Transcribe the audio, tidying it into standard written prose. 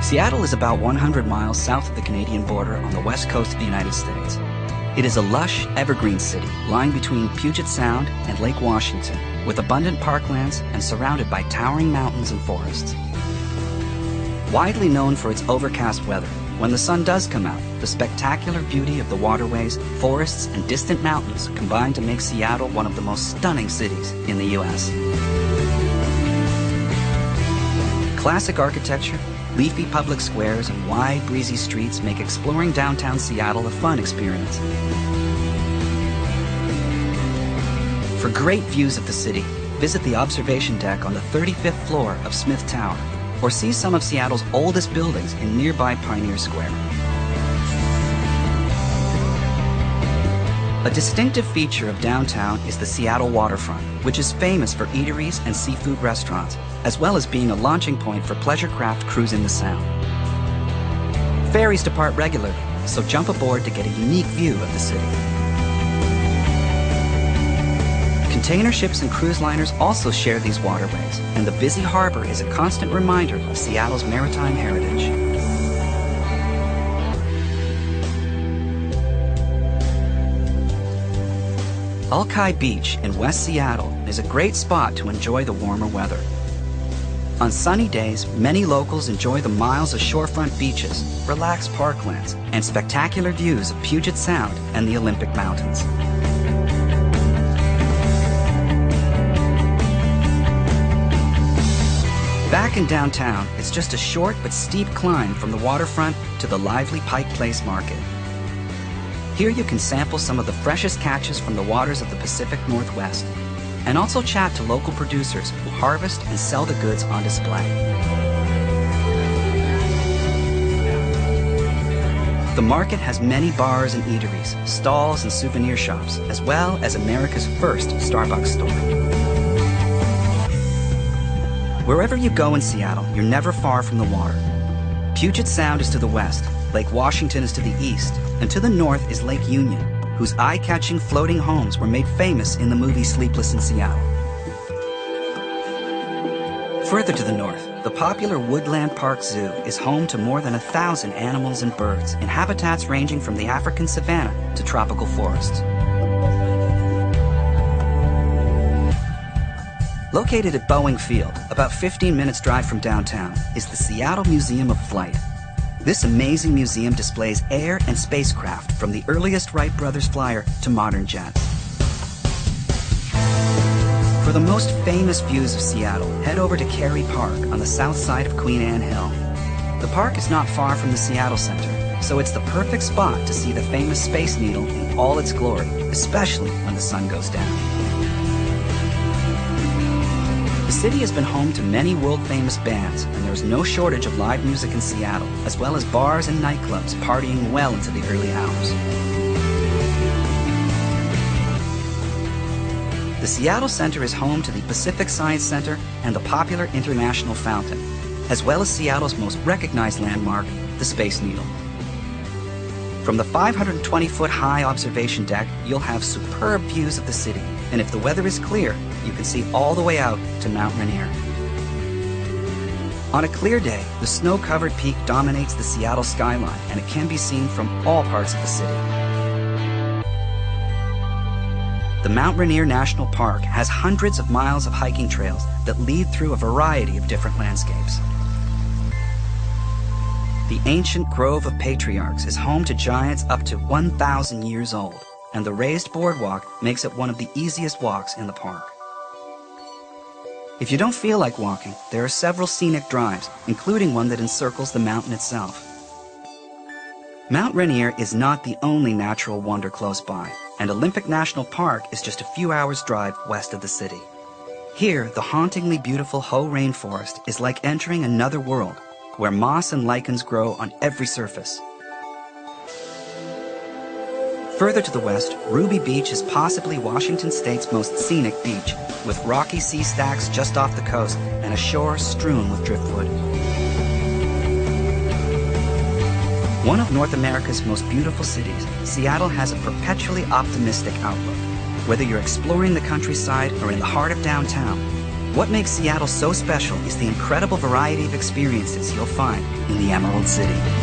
Seattle is about 100 miles south of the Canadian border on the west coast of the United States. It is a lush, evergreen city lying between Puget Sound and Lake Washington, with abundant parklands and surrounded by towering mountains and forests. Widely known for its overcast weather, when the sun does come out, the spectacular beauty of the waterways, forests, and distant mountains combine to make Seattle one of the most stunning cities in the U.S. Classic architecture, leafy public squares, and wide, breezy streets make exploring downtown Seattle a fun experience. For great views of the city, visit the observation deck on the 35th floor of Smith Tower, or see some of Seattle's oldest buildings in nearby Pioneer Square. A distinctive feature of downtown is the Seattle waterfront, which is famous for eateries and seafood restaurants, as well as being a launching point for pleasure craft cruising the Sound. Ferries depart regularly, so jump aboard to get a unique view of the city. Container ships and cruise liners also share these waterways, and the busy harbor is a constant reminder of Seattle's maritime heritage. Alki Beach in West Seattle is a great spot to enjoy the warmer weather. On sunny days, many locals enjoy the miles of shorefront beaches, relaxed parklands, and spectacular views of Puget Sound and the Olympic Mountains. Back in downtown, it's just a short but steep climb from the waterfront to the lively Pike Place Market. Here you can sample some of the freshest catches from the waters of the Pacific Northwest, and also chat to local producers who harvest and sell the goods on display. The market has many bars and eateries, stalls and souvenir shops, as well as America's first Starbucks store. Wherever you go in Seattle, you're never far from the water. Puget Sound is to the west, Lake Washington is to the east, and to the north is Lake Union, whose eye-catching floating homes were made famous in the movie Sleepless in Seattle. Further to the north, the popular Woodland Park Zoo is home to more than 1,000 animals and birds in habitats ranging from the African savanna to tropical forests. Located at Boeing Field, about 15 minutes drive from downtown, is the Seattle Museum of Flight. This amazing museum displays air and spacecraft from the earliest Wright brothers flyer to modern jets. For the most famous views of Seattle, head over to Cary Park on the south side of Queen Anne Hill. The park is not far from the Seattle Center, so it's the perfect spot to see the famous Space Needle in all its glory, especially when the sun goes down. The city has been home to many world-famous bands, and there is no shortage of live music in Seattle, as well as bars and nightclubs partying well into the early hours. The Seattle Center is home to the Pacific Science Center and the popular International Fountain, as well as Seattle's most recognized landmark, the Space Needle. From the 520-foot high observation deck, you'll have superb views of the city, and if the weather is clear, you can see all the way out to Mount Rainier. On a clear day, the snow-covered peak dominates the Seattle skyline, and it can be seen from all parts of the city. The Mount Rainier National Park has hundreds of miles of hiking trails that lead through a variety of different landscapes. The ancient Grove of Patriarchs is home to giants up to 1,000 years old, and the raised boardwalk makes it one of the easiest walks in the park. If you don't feel like walking, there are several scenic drives, including one that encircles the mountain itself. Mount Rainier is not the only natural wonder close by, and Olympic National Park is just a few hours' drive west of the city. Here, the hauntingly beautiful Hoh Rainforest is like entering another world, where moss and lichens grow on every surface. Further to the west, Ruby Beach is possibly Washington State's most scenic beach, with rocky sea stacks just off the coast and a shore strewn with driftwood. One of North America's most beautiful cities, Seattle has a perpetually optimistic outlook. Whether you're exploring the countryside or in the heart of downtown, What makes Seattle so special is the incredible variety of experiences you'll find in the Emerald City.